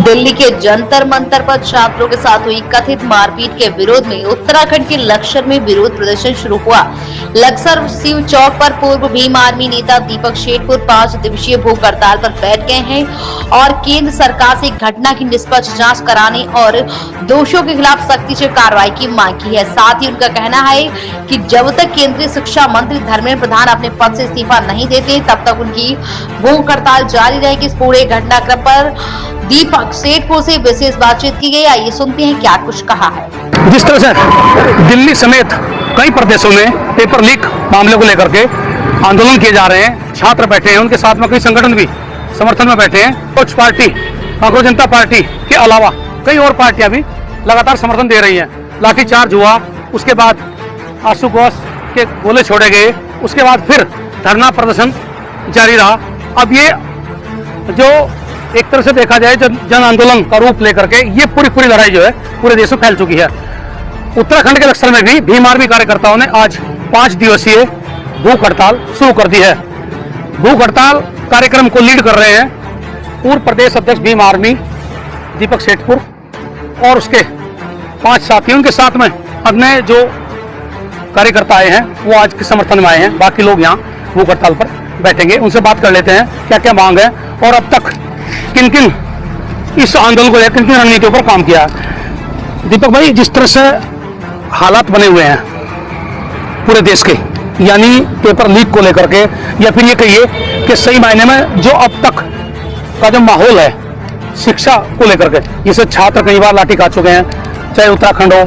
दिल्ली के जंतर मंतर पर छात्रों के साथ हुई कथित मारपीट के विरोध में उत्तराखंड के लक्सर में विरोध प्रदर्शन शुरू हुआ। लक्सर शिव चौक पर पूर्व भीम आर्मी नेता दीपक शेठपुर 5 दिवसीय भूख हड़ताल पर बैठ गए हैं और केंद्र सरकार से घटना की निष्पक्ष जांच कराने और दोषियों के खिलाफ सख्ती से कार्रवाई की मांग की है। साथ ही उनका कहना है कि जब तक केंद्रीय शिक्षा मंत्री धर्मेंद्र प्रधान अपने पद से इस्तीफा नहीं देते तब तक उनकी भूख हड़ताल जारी रहेगी। इस पूरे घटनाक्रम पर दीपक शेठपुर से विशेष बातचीत की गई। आइए सुनते हैं क्या कुछ कहा है। जिस तरह से दिल्ली समेत कई प्रदेशों में पेपर लीक मामले को लेकर के आंदोलन किए जा रहे हैं, छात्र बैठे हैं, उनके साथ में कई संगठन भी समर्थन में बैठे हैं। कुछ पार्टी कांग्रेस जनता पार्टी के अलावा कई और पार्टियां भी लगातार समर्थन दे रही हैं। लाठीचार्ज हुआ, उसके बाद आंसू गैस के गोले छोड़े गए, उसके बाद फिर धरना प्रदर्शन जारी रहा। अब ये जो एक तरह से देखा जाए जन आंदोलन का रूप लेकर के ये पूरी लड़ाई जो है पूरे देश में फैल चुकी है। उत्तराखंड के लक्सर में भी भीम आर्मी कार्यकर्ताओं ने आज 5 दिवसीय भूख हड़ताल शुरू कर दी है। भूख हड़ताल कार्यक्रम को लीड कर रहे हैं पूर्व प्रदेश अध्यक्ष भीम आर्मी दीपक शेठपुर और उसके 5 साथी। उनके साथ में अन्य जो कार्यकर्ता आए हैं वो आज के समर्थन में आए हैं। बाकी लोग यहाँ भूख हड़ताल पर बैठेंगे, उनसे बात कर लेते हैं क्या क्या मांग है और अब तक किन किन इस आंदोलन को लेकर किन किन रणनीतियों पर काम किया है। दीपक भाई, जिस तरह से हालात बने हुए हैं पूरे देश के, यानी पेपर लीक को लेकर के या फिर ये कहिए कि सही मायने में जो अब तक का जो माहौल है शिक्षा को लेकर के, जिसे छात्र कई बार लाठी खा चुके हैं, चाहे उत्तराखंड हो,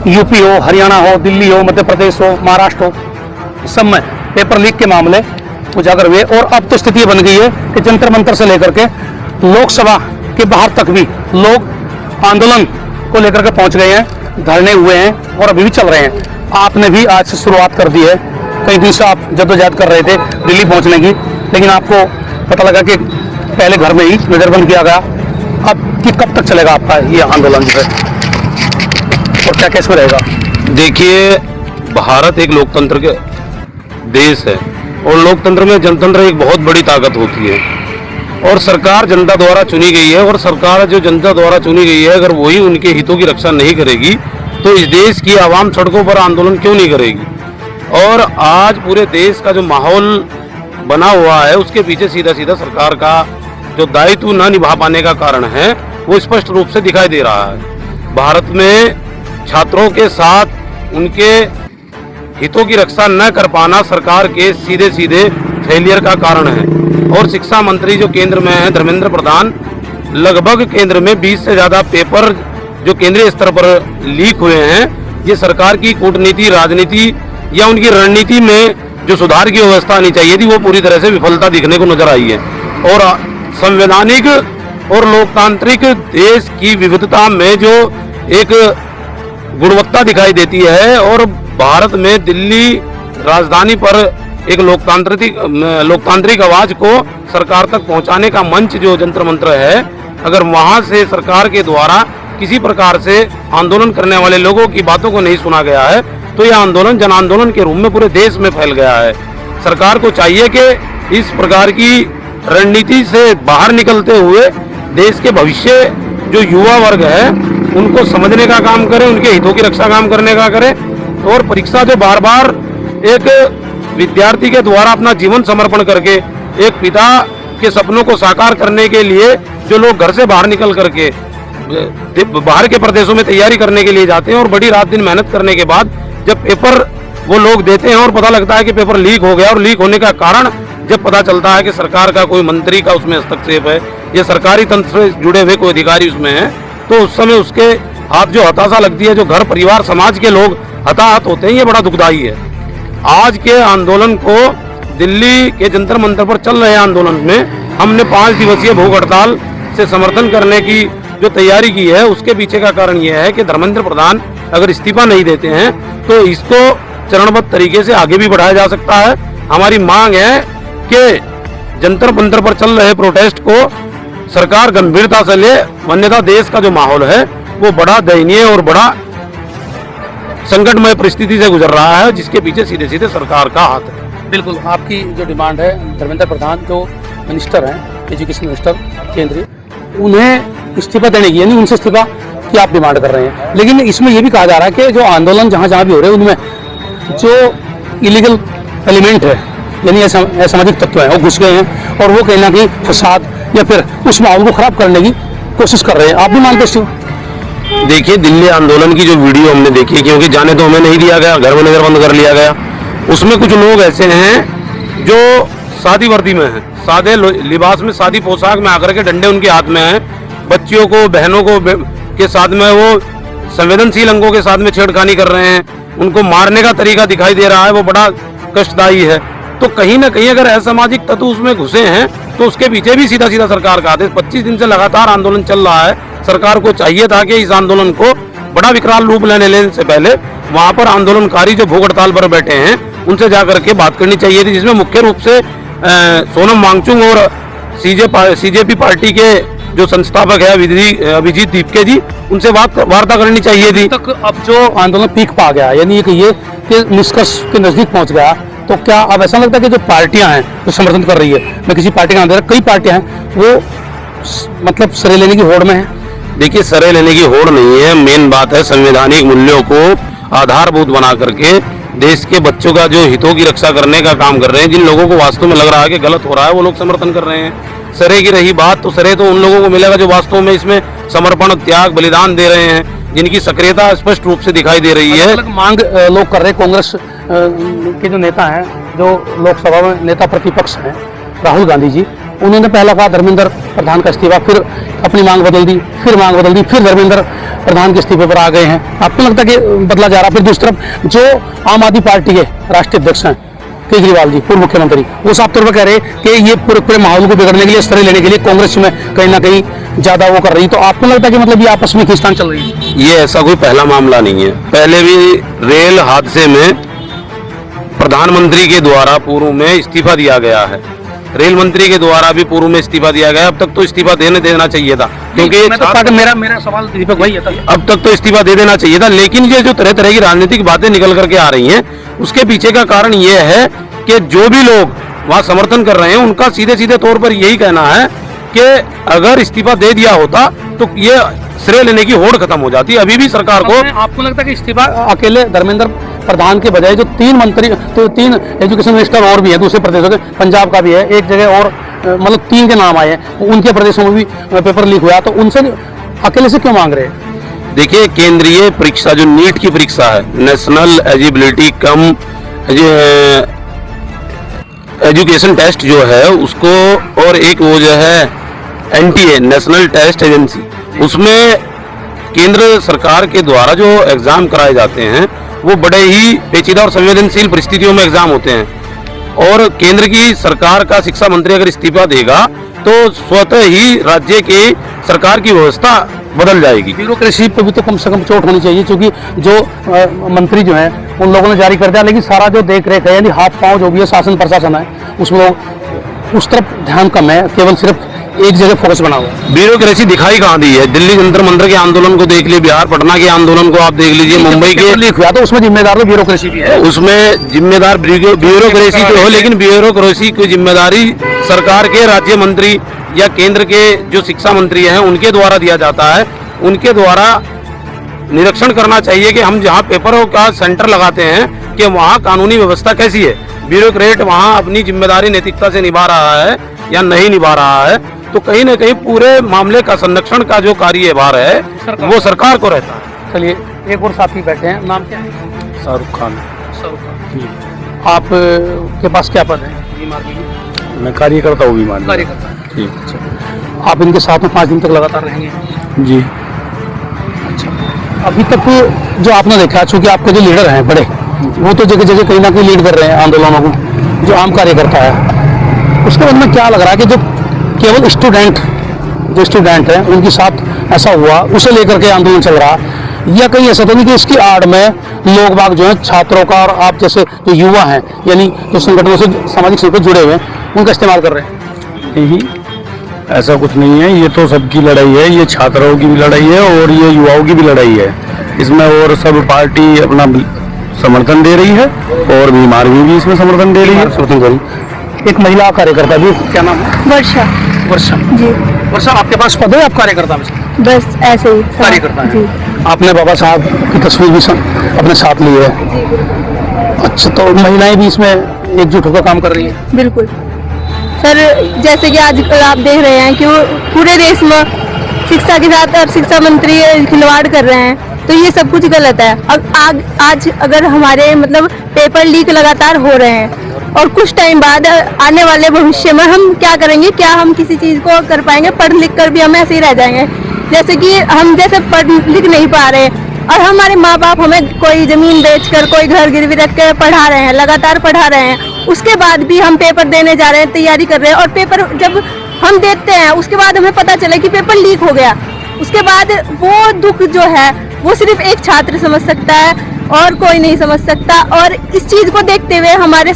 यूपी हो, हरियाणा हो, दिल्ली हो, मध्य प्रदेश हो, महाराष्ट्र हो, सब में पेपर लीक के मामले उजागर हुए। और अब तो स्थिति बन गई है कि जंतर मंतर से लेकर के लोकसभा के बाहर तक भी लोग आंदोलन को लेकर के पहुंच गए हैं, धरने हुए हैं और अभी भी चल रहे हैं। आपने भी आज से शुरुआत कर दी है, कई दिन से आप जद्दोजहद कर रहे थे दिल्ली पहुंचने की, लेकिन आपको पता लगा कि पहले घर में ही नजरबंद किया गया। अब कि कब तक चलेगा आपका ये आंदोलन जो है और क्या कैसे रहेगा? देखिए, भारत एक लोकतंत्र के देश है और लोकतंत्र में जनतंत्र एक बहुत बड़ी ताकत होती है और सरकार जनता द्वारा चुनी गई है। और सरकार जो जनता द्वारा चुनी गई है, अगर वही उनके हितों की रक्षा नहीं करेगी तो इस देश की आवाम सड़कों पर आंदोलन क्यों नहीं करेगी। और आज पूरे देश का जो माहौल बना हुआ है उसके पीछे सीधा सरकार का जो दायित्व न निभा पाने का कारण है वो स्पष्ट रूप से दिखाई दे रहा है। भारत में छात्रों के साथ उनके हितों की रक्षा न कर पाना सरकार के सीधे फेलियर का कारण है। और शिक्षा मंत्री जो केंद्र में है धर्मेंद्र प्रधान, लगभग केंद्र में 20 से ज़्यादा पेपर जो केंद्रीय स्तर पर लीक हुए हैं, ये सरकार की कूटनीति, राजनीति या उनकी रणनीति में जो सुधार की व्यवस्था आनी चाहिए थी वो पूरी तरह से विफलता दिखने को नजर आई है। और संवैधानिक और लोकतांत्रिक देश की विविधता में जो एक गुणवत्ता दिखाई देती है और भारत में दिल्ली राजधानी पर एक लोकतांत्रिक आवाज को सरकार तक पहुंचाने का मंच जो जंतर मंत्र है, अगर वहां से सरकार के द्वारा किसी प्रकार से आंदोलन करने वाले लोगों की बातों को नहीं सुना गया है तो यह आंदोलन जन आंदोलन के रूप में पूरे देश में फैल गया है। सरकार को चाहिए कि इस प्रकार की रणनीति से बाहर निकलते हुए देश के भविष्य जो युवा वर्ग है उनको समझने का काम करे, उनके हितों की रक्षा काम करने का करे। और परीक्षा जो बार बार एक विद्यार्थी के द्वारा अपना जीवन समर्पण करके एक पिता के सपनों को साकार करने के लिए जो लोग घर से बाहर निकल करके बाहर के प्रदेशों में तैयारी करने के लिए जाते हैं और बड़ी रात दिन मेहनत करने के बाद जब पेपर वो लोग देते हैं और पता लगता है कि पेपर लीक हो गया और लीक होने का कारण जब पता चलता है कि सरकार का कोई मंत्री का उसमें हस्तक्षेप है या सरकारी तंत्र से जुड़े हुए कोई अधिकारी उसमें है, तो उस समय उसके हाथ जो हताशा लगती है, जो घर परिवार समाज के लोग हताहत होते हैं, ये बड़ा दुखदायी है। आज के आंदोलन को दिल्ली के जंतर मंतर पर चल रहे आंदोलन में हमने 5 दिवसीय भूख हड़ताल से समर्थन करने की जो तैयारी की है उसके पीछे का कारण यह है कि धर्मेंद्र प्रधान अगर इस्तीफा नहीं देते हैं तो इसको चरणबद्ध तरीके से आगे भी बढ़ाया जा सकता है। हमारी मांग है कि जंतर मंतर पर चल रहे प्रोटेस्ट को सरकार गंभीरता से ले, अन्यथा देश का जो माहौल है वो बड़ा दयनीय और बड़ा संकटमय परिस्थिति से गुजर रहा है जिसके पीछे सीधे सरकार का हाथ है। बिल्कुल, आपकी जो डिमांड है धर्मेंद्र प्रधान जो मिनिस्टर हैं, एजुकेशन मिनिस्टर केंद्रीय, उन्हें इस्तीफा देने की, यानी उनसे इस्तीफा की आप डिमांड कर रहे हैं। लेकिन इसमें यह भी कहा जा रहा है कि जो आंदोलन जहां जहां भी हो रहे हैं उनमें जो इलीगल एलिमेंट है, यानी असामाजिक तत्व हैं, वो घुस गए हैं और वो कहीं ना कहीं फसाद या फिर उस माहौल को खराब करने की कोशिश कर रहे हैं। आप भी मानते हो? देखिए, दिल्ली आंदोलन की जो वीडियो हमने देखी, क्योंकि जाने तो हमें नहीं दिया गया, घर में नजर बंद कर लिया गया, उसमें कुछ लोग ऐसे हैं जो सादी वर्दी में हैं, सादे लिबास में, सादी पोशाक में आकर के डंडे उनके हाथ में हैं, बच्चियों को, बहनों को के साथ में वो संवेदनशील अंगों के साथ में छेड़खानी कर रहे हैं, उनको मारने का तरीका दिखाई दे रहा है, वो बड़ा कष्टदायी है। तो कहीं ना कहीं अगर असामाजिक तत्व उसमें घुसे हैं तो उसके पीछे भी सीधा सीधा सरकार का आदेश। 25 दिन से लगातार आंदोलन चल रहा है। सरकार को चाहिए था कि इस आंदोलन को बड़ा विकराल रूप लेने से पहले वहां पर आंदोलनकारी जो भूख हड़ताल पर बैठे हैं उनसे जाकर के बात करनी चाहिए थी, जिसमें मुख्य रूप से सोनम वांगचुक और सीजेपी पार्टी के जो संस्थापक है अभिजीत दीपके जी, उनसे वार्ता करनी चाहिए थी। तक अब जो आंदोलन पीक पा गया, यानी कि निष्कर्ष के नजदीक पहुंच गया, तो क्या अब ऐसा लगता है कि जो पार्टियां हैं जो समर्थन कर रही है, मैं किसी पार्टी का नाम दे रहा, कई पार्टियां हैं वो मतलब सरे लेने की होड़ में है? देखिए, सरे लेने की होड़ नहीं है, मेन बात है संवैधानिक मूल्यों को आधारभूत बना करके देश के बच्चों का जो हितों की रक्षा करने का काम कर रहे हैं। जिन लोगों को वास्तव में लग रहा है कि गलत हो रहा है वो लोग समर्थन कर रहे हैं। सरे की रही बात, तो सरे तो उन लोगों को मिलेगा जो वास्तव में इसमें समर्पण, त्याग, बलिदान दे रहे हैं, जिनकी सक्रियता स्पष्ट रूप से दिखाई दे रही है। मांग लोग कर रहे हैं। कांग्रेस के जो नेता हैं, जो लोकसभा में नेता प्रतिपक्ष हैं, राहुल गांधी जी, उन्होंने पहला कहा धर्मेंद्र प्रधान का इस्तीफा, फिर अपनी मांग बदल दी, फिर मांग बदल दी, फिर धर्मेंद्र प्रधान के इस्तीफे पर आ गए हैं। आपको लगता है कि बदला जा रहा? फिर दूसरी तरफ जो आम आदमी पार्टी के राष्ट्रीय अध्यक्ष हैं केजरीवाल जी, पूर्व मुख्यमंत्री, वो साफ तौर पर कह रहे हैं कि ये पूरे माहौल को बिगड़ने के लिए, सरे लेने के लिए कांग्रेस में कहीं ना कहीं ज्यादा वो कर रही है। तो आपको लगता है कि मतलब ये आपस में खींचतान चल रही है? ये ऐसा कोई पहला मामला नहीं है। पहले भी रेल हादसे में प्रधानमंत्री के द्वारा पूर्व में इस्तीफा दिया गया है, रेल मंत्री के द्वारा भी पूर्व में इस्तीफा दिया गया। अब तक तो इस्तीफा देना चाहिए था, क्योंकि मेरा सवाल दीपक भाई था, अब तक तो इस्तीफा दे देना चाहिए था। लेकिन ये जो तरह तरह की राजनीतिक बातें निकल करके आ रही हैं, उसके पीछे का कारण ये है कि जो भी लोग वहां समर्थन कर रहे हैं उनका सीधे सीधे तौर पर यही कहना है कि अगर इस्तीफा दे दिया होता तो ये श्रेय लेने की होड़ खत्म हो जाती। अभी भी सरकार को, आपको लगता है कि इस्तीफा अकेले धर्मेंद्र प्रधान के बजाय जो 3 मंत्री, तो 3 एजुकेशन मिनिस्टर और भी हैं दूसरे प्रदेशों के, पंजाब का भी है, एक जगह और मतलब 3 के नाम आए हैं, उनके प्रदेशों में भी पेपर लीक हुआ, तो उनसे अकेले से क्यों मांग रहे हैं? देखिए, केंद्रीय परीक्षा जो नीट की परीक्षा है, national eligibility cum education test जो है उसको, और एक वो जो है NTA नेशनल टेस्ट एजेंसी, उसमें केंद्र सरकार के द्वारा जो एग्जाम कराए जाते हैं वो बड़े ही पेचीदा और संवेदनशील परिस्थितियों में एग्जाम होते हैं। और केंद्र की सरकार का शिक्षा मंत्री अगर इस्तीफा देगा तो स्वतः ही राज्य की सरकार की व्यवस्था बदल जाएगी। ब्यूरोक्रेसी पर भी तो कम से कम चोट होनी चाहिए, क्योंकि जो मंत्री जो हैं उन लोगों ने जारी कर दिया, लेकिन सारा जो देख रेख है, यानी हाथ पांव जो भी है शासन प्रशासन है, उसमें लोग उस तरफ ध्यान कम है, केवल सिर्फ एक जगह फोकस बना हुआ है। ब्यूरोक्रेसी दिखाई कहाँ दी है? दिल्ली जंतर मंतर के आंदोलन को देख लीजिए, बिहार पटना के आंदोलन को आप देख लीजिए, मुंबई के लीक हुआ तो उसमें जिम्मेदार तो ब्यूरोक्रेसी भी है, उसमें जिम्मेदार ब्यूरोक्रेसी तो हो, लेकिन ब्यूरोक्रेसी की जिम्मेदारी सरकार के राज्य मंत्री या केंद्र के जो शिक्षा मंत्री हैं उनके द्वारा दिया जाता है। उनके द्वारा निरीक्षण करना चाहिए कि हम जहाँ पेपरों का सेंटर लगाते हैं कि वहाँ कानूनी व्यवस्था कैसी है, ब्यूरोक्रेट वहाँ अपनी जिम्मेदारी नैतिकता से निभा रहा है या नहीं निभा रहा है। तो कहीं ना कहीं पूरे मामले का संरक्षण का जो कार्यभार है वो सरकार को रहता है। चलिए, एक और साथी बैठे हैं, नाम क्या है? शाहरुख खान। आप के पास क्या पद है? मैं कार्यकर्ता हूँ, बीमार कार्यकर्ता। ठीक। आप इनके साथ में 5 दिन तक लगातार रहेंगे? जी। अच्छा, अभी तक जो आपने देखा, चूंकि आपके जो लीडर हैं बड़े, वो तो जगह जगह कहीं ना कहीं लीड कर रहे हैं आंदोलनों को, जो आम कार्यकर्ता है उसके बाद में क्या लग रहा है कि जो केवल स्टूडेंट हैं उनके साथ ऐसा हुआ, उसे लेकर के आंदोलन चल रहा, या कहीं ऐसा तो नहीं कि इसकी आड़ में लोग बाग जो हैं छात्रों का और आप जैसे जो युवा हैं, यानी जो संगठनों से सामाजिक से जुड़े हुए हैं, उनका इस्तेमाल कर रहे हैं? नहीं, ऐसा कुछ नहीं है। ये तो सबकी लड़ाई है, ये छात्रों की भी लड़ाई है और ये युवाओं की भी लड़ाई है। इसमें और सब पार्टी अपना समर्थन दे रही है और बीमार भी इसमें समर्थन दे रही है। समर्थन दे रही। एक महिला कार्यकर्ता भी, क्या नाम है? वर्षा। वर्षा जी। वर्षा, आपके पास पद है आप कार्यकर्ता में? बस ऐसे ही कार्यकर्ता जी। हैं। आपने बाबा साहब की तस्वीर भी अपने साथ ली है। अच्छा, तो महिलाएं भी इसमें एकजुट होकर काम कर रही है। बिल्कुल सर, जैसे कि आज आप देख रहे हैं कि वो पूरे देश में शिक्षा के साथ और शिक्षा मंत्री खिलवाड़ कर रहे हैं, तो ये सब कुछ गलत है। आज अगर हमारे मतलब पेपर लीक लगातार हो रहे हैं और कुछ टाइम बाद आने वाले भविष्य में हम क्या करेंगे, क्या हम किसी चीज़ को कर पाएंगे? पढ़ लिख कर भी हम ऐसे ही रह जाएंगे। जैसे कि हम जैसे पढ़ लिख नहीं पा रहे और हमारे माँ बाप हमें कोई ज़मीन बेचकर, कोई घर गिरवी रख कर पढ़ा रहे हैं, लगातार पढ़ा रहे हैं, उसके बाद भी हम पेपर देने जा रहे हैं, तैयारी कर रहे हैं, और पेपर जब हम देते हैं उसके बाद हमें पता चले कि पेपर लीक हो गया, उसके बाद वो दुख जो है वो सिर्फ एक छात्र समझ सकता है और कोई नहीं समझ सकता। और इस चीज़ को देखते हुए हमारा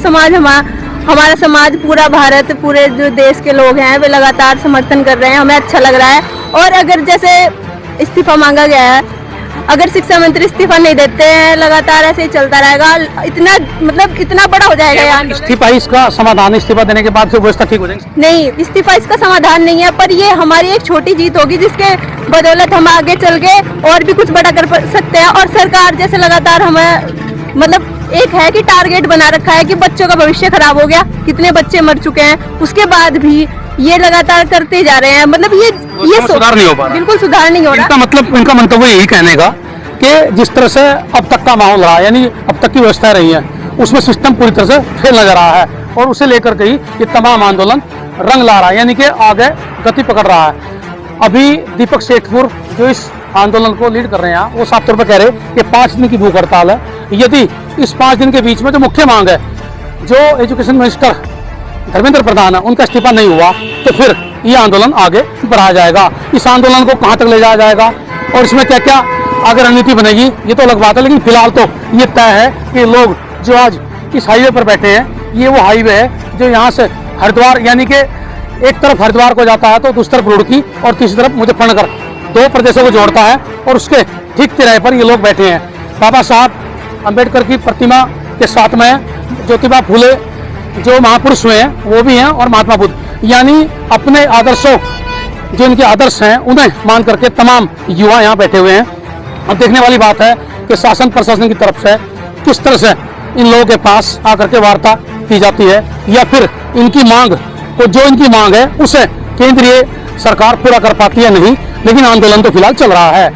समाज, पूरा भारत, पूरे जो देश के लोग हैं वे लगातार समर्थन कर रहे हैं। हमें अच्छा लग रहा है। और अगर जैसे इस्तीफा मांगा गया है, अगर शिक्षा मंत्री इस्तीफा नहीं देते हैं, लगातार ऐसे ही चलता रहेगा, इतना बड़ा हो जाएगा यार। इस्तीफा इसका समाधान, इस्तीफा देने के बाद फिर व्यवस्था ठीक हो जाएगी? नहीं, इस्तीफा इसका समाधान नहीं है, पर ये हमारी एक छोटी जीत होगी जिसके बदौलत हम आगे चल के और भी कुछ बड़ा कर सकते हैं। और सरकार जैसे लगातार हमें एक है कि टारगेट बना रखा है कि बच्चों का भविष्य खराब हो गया, कितने बच्चे मर चुके हैं, उसके बाद भी ये लगातार करते जा रहे हैं। ये सुधार नहीं हो पा रहा। बिल्कुल सुधार नहीं हो रहा। इनका मंतव्य यही कहने का कि जिस तरह से अब तक का माहौल रहा, यानी अब तक की व्यवस्था रही है, उसमें सिस्टम पूरी तरह से फेल नजर आ रहा है और उसे लेकर के ही ये तमाम आंदोलन रंग ला रहा है, यानी कि आगे गति पकड़ रहा है। अभी दीपक सेठपुर जो इस आंदोलन को लीड कर रहे हैं, वो साफ तौर पर कह रहे हैं कि 5 दिन की भूख हड़ताल है। यदि इस 5 दिन के बीच में जो मुख्य मांग है, जो एजुकेशन मिनिस्टर धर्मेंद्र प्रधान है, उनका इस्तीफा नहीं हुआ, तो फिर ये आंदोलन आगे बढ़ाया जाएगा। इस आंदोलन को कहाँ तक ले जाया जाएगा और इसमें क्या क्या आगे रणनीति बनेगी, ये तो अलग बात है। लेकिन फिलहाल तो ये तय है कि लोग जो आज इस हाईवे पर बैठे हैं, ये वो हाईवे है जो यहाँ से हरिद्वार, यानी कि एक तरफ हरिद्वार को जाता है तो दूसरी तरफ रुड़की और तीसरी तरफ मुजफ्फरनगर, 2 प्रदेशों को जोड़ता है। और उसके ठीक किराए पर ये लोग बैठे हैं। बाबा साहब अम्बेडकर की प्रतिमा के साथ में ज्योतिबा फूले जो महापुरुष हुए हैं वो भी हैं, और महात्मा बुद्ध, यानी अपने आदर्शों, जो इनके आदर्श हैं, उन्हें मान करके तमाम युवा यहाँ बैठे हुए हैं। अब देखने वाली बात है कि शासन प्रशासन की तरफ से किस तरह से इन लोगों के पास आकर के वार्ता की जाती है, या फिर इनकी मांग को, जो इनकी मांग है उसे केंद्रीय सरकार पूरा कर पाती है नहीं। लेकिन आंदोलन तो फिलहाल चल रहा है।